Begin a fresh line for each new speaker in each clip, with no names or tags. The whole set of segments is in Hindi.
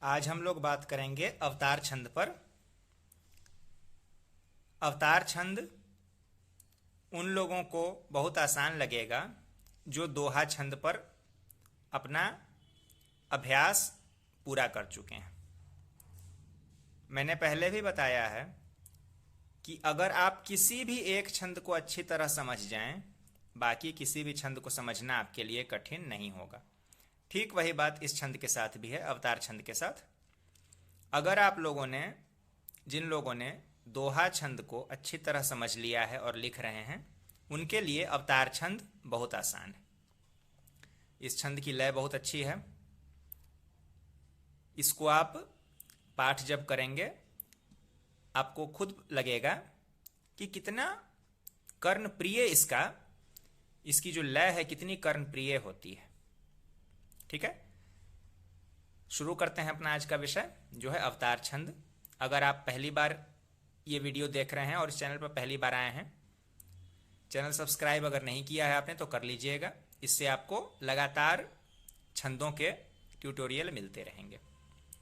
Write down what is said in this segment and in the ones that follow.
आज हम लोग बात करेंगे अवतार छंद पर। अवतार छंद उन लोगों को बहुत आसान लगेगा जो दोहा छंद पर अपना अभ्यास पूरा कर चुके हैं। मैंने पहले भी बताया है कि अगर आप किसी भी एक छंद को अच्छी तरह समझ जाएं, बाकी किसी भी छंद को समझना आपके लिए कठिन नहीं होगा। ठीक वही बात इस छंद के साथ भी है, अवतार छंद के साथ। अगर आप लोगों ने जिन लोगों ने दोहा छंद को अच्छी तरह समझ लिया है और लिख रहे हैं, उनके लिए अवतार छंद बहुत आसान है। इस छंद की लय बहुत अच्छी है। इसको आप पाठ जब करेंगे आपको खुद लगेगा कि कितना कर्ण प्रिय इसकी जो लय है कितनी कर्ण प्रिय होती है। ठीक है, शुरू करते हैं अपना आज का विषय जो है अवतार छंद। अगर आप पहली बार ये वीडियो देख रहे हैं और इस चैनल पर पहली बार आए हैं, चैनल सब्सक्राइब अगर नहीं किया है आपने तो कर लीजिएगा। इससे आपको लगातार छंदों के ट्यूटोरियल मिलते रहेंगे,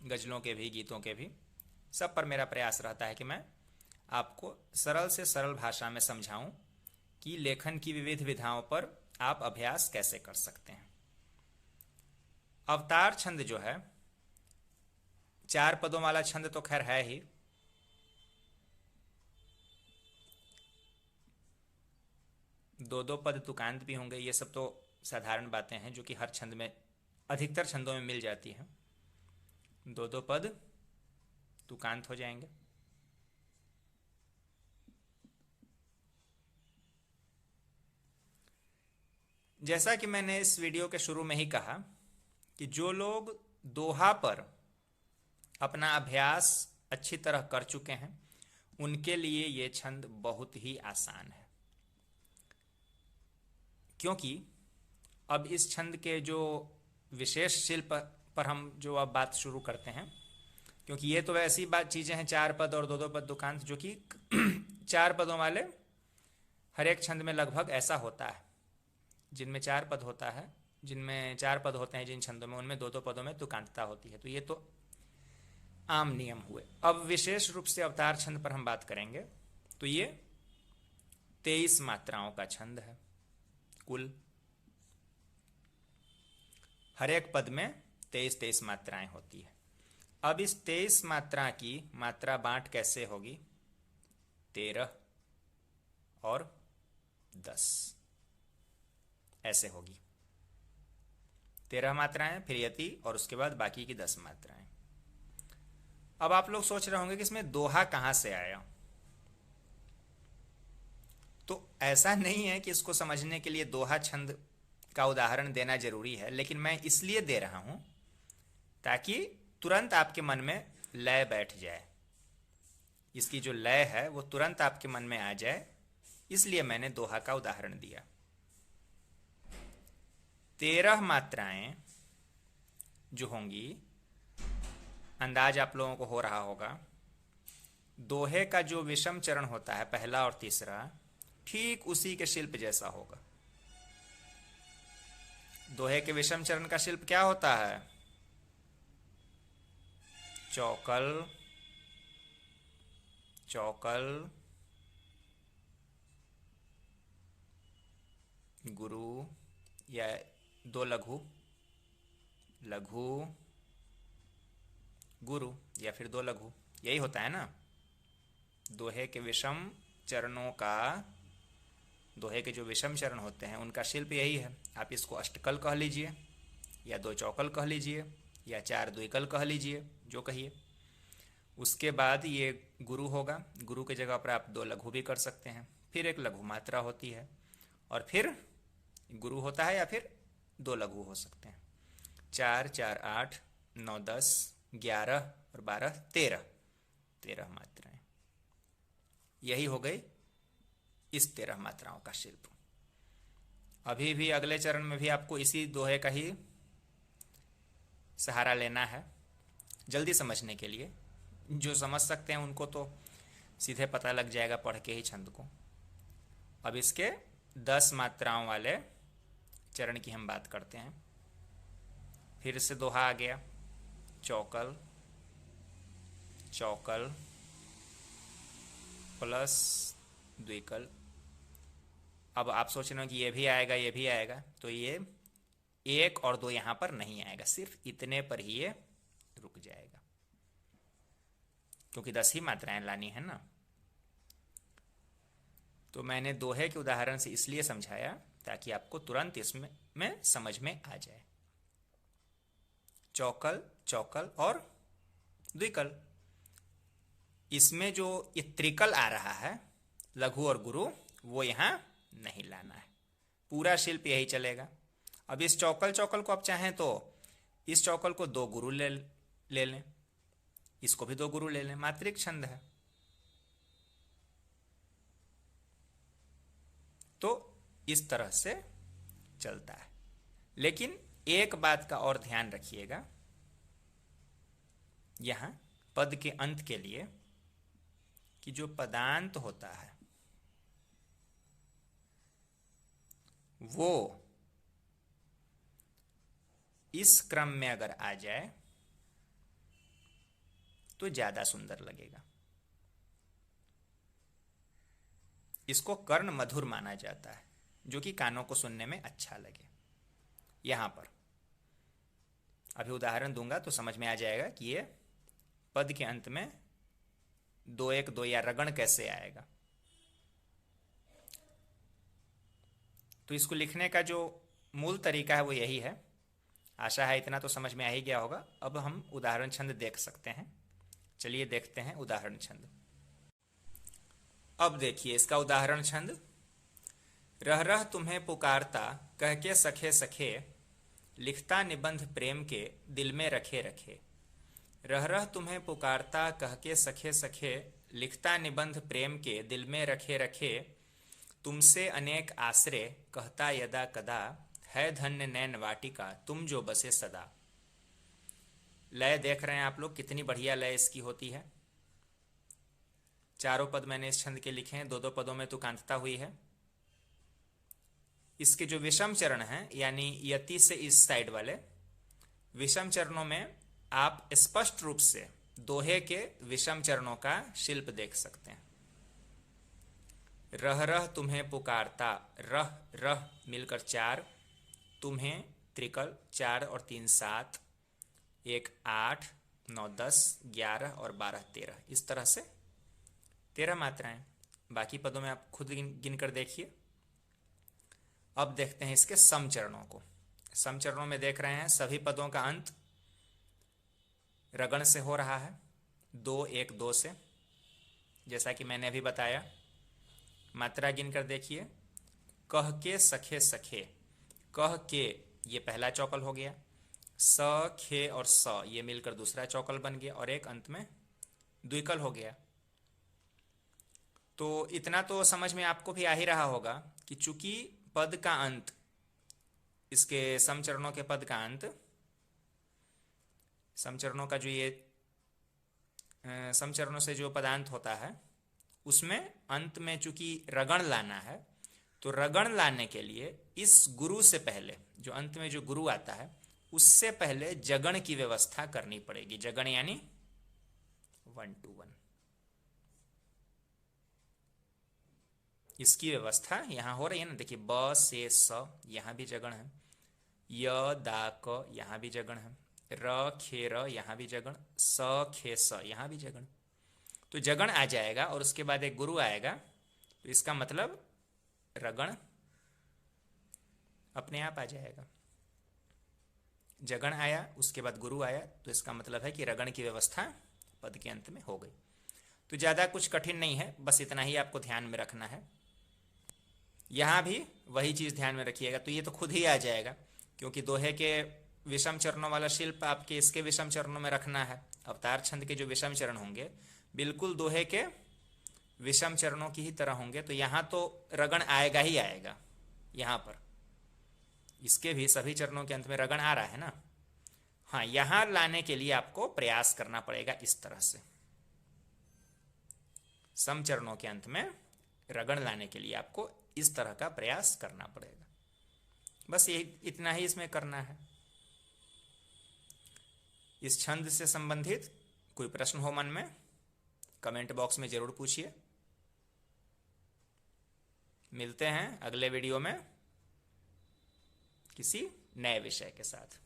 गज़लों के भी, गीतों के भी। सब पर मेरा प्रयास रहता है कि मैं आपको सरल से सरल भाषा में समझाऊं कि लेखन की विविध विधाओं पर आप अभ्यास कैसे कर सकते हैं। अवतार छंद जो है 4 पदों वाला छंद तो खैर है ही। दो पद तुकांत भी होंगे, ये सब तो साधारण बातें हैं जो कि हर छंद में, अधिकतर छंदों में मिल जाती हैं। 2 पद तुकांत हो जाएंगे। जैसा कि मैंने इस वीडियो के शुरू में ही कहा कि जो लोग दोहा पर अपना अभ्यास अच्छी तरह कर चुके हैं उनके लिए ये छंद बहुत ही आसान है, क्योंकि अब इस छंद के जो विशेष शिल्प पर हम जो अब बात शुरू करते हैं, क्योंकि ये तो ऐसी बात चीज़ें हैं 4 पद और 2 पद दुकांत, जो कि 4 पदों वाले हर एक छंद में लगभग ऐसा होता है। जिनमें 4 पद होता है, जिनमें 4 पद होते हैं जिन छंदों में, उनमें 2 पदों में तुकांतता होती है। तो ये तो आम नियम हुए। अब विशेष रूप से अवतार छंद पर हम बात करेंगे तो ये 23 मात्राओं का छंद है कुल। हर एक पद में 23 मात्राएं होती है। अब इस 23 मात्रा की मात्रा बांट कैसे होगी? 13 और 10 ऐसे होगी। 13 मात्राएं, फिर यति, और उसके बाद बाकी की 10 मात्राएं। अब आप लोग सोच रहे होंगे कि इसमें दोहा कहां से आया। तो ऐसा नहीं है कि इसको समझने के लिए दोहा छंद का उदाहरण देना जरूरी है, लेकिन मैं इसलिए दे रहा हूं ताकि तुरंत आपके मन में लय बैठ जाए। इसकी जो लय है वो तुरंत आपके मन में आ जाए, इसलिए मैंने दोहा का उदाहरण दिया। 13 मात्राएं जो होंगी, अंदाज आप लोगों को हो रहा होगा, दोहे का जो विषम चरण होता है पहला और तीसरा, ठीक उसी के शिल्प जैसा होगा। दोहे के विषम चरण का शिल्प क्या होता है? चौकल, चौकल, गुरु, या 2 लघु, लघु, गुरु, या फिर 2 लघु, यही होता है ना। दोहे के विषम चरणों का, दोहे के जो विषम चरण होते हैं उनका शिल्प यही है। आप इसको अष्टकल कह लीजिए, या 2 चौकल कह लीजिए, या 4 द्विकल कह लीजिए, जो कहिए। उसके बाद ये गुरु होगा। गुरु की जगह पर आप 2 लघु भी कर सकते हैं, फिर एक लघु मात्रा होती है, और फिर गुरु होता है, या फिर 2 लघु हो सकते हैं। 4, 4, 8, 9, 10, 11 और 12, 13 मात्राएं। यही हो गई इस 13 मात्राओं का शिल्प। अभी भी अगले चरण में भी आपको इसी दोहे का ही सहारा लेना है जल्दी समझने के लिए। जो समझ सकते हैं उनको तो सीधे पता लग जाएगा पढ़ के ही छंद को। अब इसके 10 मात्राओं वाले चरण की हम बात करते हैं। फिर से दोहा आ गया, चौकल चौकल प्लस द्विकल। अब आप सोच रहे हो कि ये भी आएगा ये भी आएगा, तो ये 1 और 2 यहाँ पर नहीं आएगा, सिर्फ इतने पर ही ये रुक जाएगा, क्योंकि 10 ही मात्राएं लानी है ना। तो मैंने दोहे के उदाहरण से इसलिए समझाया ताकि आपको तुरंत इसमें समझ में आ जाए। चौकल चौकल और द्विकल, इसमें जो ये त्रिकल आ रहा है लघु और गुरु, वो यहाँ नहीं लाना है, पूरा शिल्प यही चलेगा। अब इस चौकल चौकल को आप चाहें तो इस चौकल को 2 गुरु ले लें, इसको भी 2 गुरु ले लें, मात्रिक छंद है। तो इस तरह से चलता है। लेकिन एक बात का और ध्यान रखिएगा, यहां पद के अंत के लिए, कि जो पदांत होता है वो इस क्रम में अगर आ जाए तो ज्यादा सुंदर लगेगा। इसको कर्ण मधुर माना जाता है, जो कि कानों को सुनने में अच्छा लगे। यहां पर अभी उदाहरण दूंगा तो समझ में आ जाएगा कि ये पद के अंत में 2 1 2 या रगण कैसे आएगा। तो इसको लिखने का जो मूल तरीका है वो यही है। आशा है इतना तो समझ में आ ही गया होगा। अब हम उदाहरण छंद देख सकते हैं। चलिए देखते हैं उदाहरण छंद। अब देखिए इसका उदाहरण छंद। रह रह तुम्हें पुकारता कह के सखे सखे, लिखता निबंध प्रेम के दिल में रखे रखे। रह रह तुम्हें पुकारता कह के सखे सखे, लिखता निबंध प्रेम के दिल में रखे रखे। तुमसे अनेक आश्रय कहता यदा कदा, है धन्य नैन वाटिका तुम जो बसे सदा। लय देख रहे हैं आप लोग, कितनी बढ़िया लय इसकी होती है। चारों पद मैंने इस छंद के लिखे हैं, 2 पदों में तुकांतता हुई है। इसके जो विषम चरण हैं, यानी यति से इस साइड वाले विषम चरणों में आप स्पष्ट रूप से दोहे के विषम चरणों का शिल्प देख सकते हैं। रह रह तुम्हें पुकारता, रह रह मिलकर 4, तुम्हें त्रिकल 4 और 3 7, 1 8 9 10 11 और 12 13, इस तरह से 13 मात्राएं। बाकी पदों में आप खुद गिन कर देखिए। अब देखते हैं इसके सम चरणों को। सम चरणों में देख रहे हैं सभी पदों का अंत रगण से हो रहा है, 2 1 2 से, जैसा कि मैंने अभी बताया। मात्रा गिनकर देखिए। कह के सखे सखे, कह के ये पहला चौकल हो गया, स खे और स ये मिलकर दूसरा चौकल बन गया, और एक अंत में द्विकल हो गया। तो इतना तो समझ में आपको भी आ ही रहा होगा कि चूंकि पद का अंत, इसके समचरणों के पद का अंत, समचरणों का जो ये समचरणों से जो पदांत होता है उसमें अंत में चूंकि रगण लाना है, तो रगण लाने के लिए इस गुरु से पहले, जो अंत में जो गुरु आता है उससे पहले जगण की व्यवस्था करनी पड़ेगी। जगण यानी 1 to 1, इसकी व्यवस्था यहां हो रही है ना। देखिए ब से स यहां भी जगण है, य दा क यहां भी जगण है, र खे र यहां भी जगण, स खे स यहां भी जगण। तो जगण आ जाएगा और उसके बाद एक गुरु आएगा, तो इसका मतलब रगण अपने आप आ जाएगा। जगण आया उसके बाद गुरु आया, तो इसका मतलब है कि रगण की व्यवस्था पद के अंत में हो गई। तो ज़्यादा कुछ कठिन नहीं है, बस इतना ही आपको ध्यान में रखना है। यहाँ भी वही चीज़ ध्यान में रखिएगा। तो ये तो खुद ही आ जाएगा, क्योंकि दोहे के विषम चरणों वाला शिल्प आपके इसके विषम चरणों में रखना है। अवतार छंद के जो विषम चरण होंगे बिल्कुल दोहे के विषम चरणों की ही तरह होंगे। तो यहाँ तो रगण आएगा ही आएगा। यहाँ पर इसके भी सभी चरणों के अंत में रगण आ रहा है ना। हाँ, यहाँ लाने के लिए आपको प्रयास करना पड़ेगा इस तरह से। सम चरणों के अंत में रगण लाने के लिए आपको इस तरह का प्रयास करना पड़ेगा। बस ये इतना ही इसमें करना है। इस छंद से संबंधित कोई प्रश्न हो मन में, कमेंट बॉक्स में जरूर पूछिए। मिलते हैं अगले वीडियो में किसी नए विषय के साथ।